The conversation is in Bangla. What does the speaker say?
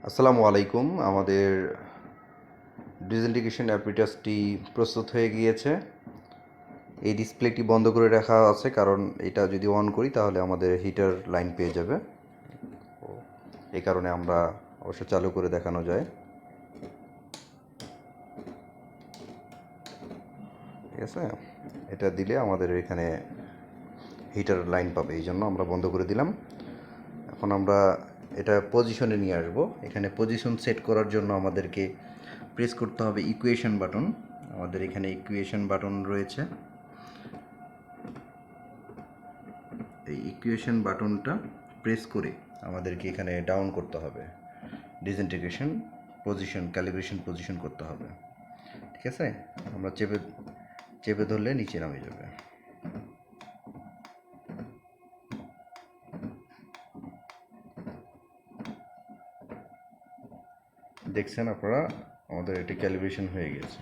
আসসালামু আলাইকুম। আমাদের ডিজেন্টিকেশন অ্যাপিটাসটি প্রস্তুত হয়ে গিয়েছে। এই ডিসপ্লেটি বন্ধ করে রাখা আছে কারণ এটা যদি অন করি তাহলে আমাদের হিটার লাইন পেয়ে যাবে। এই কারণে আমরা অবশ্য চালু করে দেখানো যায়। ঠিক আছে, এটা দিলে আমাদের এখানে হিটার লাইন পাবে, এই জন্য আমরা বন্ধ করে দিলাম। এখন আমরা এটা পজিশনে নিয়ে আসবো। এখানে পজিশন সেট করার জন্য আমাদেরকে প্রেস করতে হবে ইকুয়েশন বাটন। আমাদের এখানে ইকুয়েশন বাটন রয়েছে। এই ইকুয়েশন বাটনটা প্রেস করে আমাদেরকে এখানে ডাউন করতে হবে, ডিসইন্টিগ্রেশন পজিশন, ক্যালিব্রেশন পজিশন করতে হবে। ঠিক আছে, আমরা চেপে চেপে ধরলে নিচে নামে যাবে। দেখছেন আপনারা, আমাদের এটি ক্যালিব্রেশন হয়ে গেছে।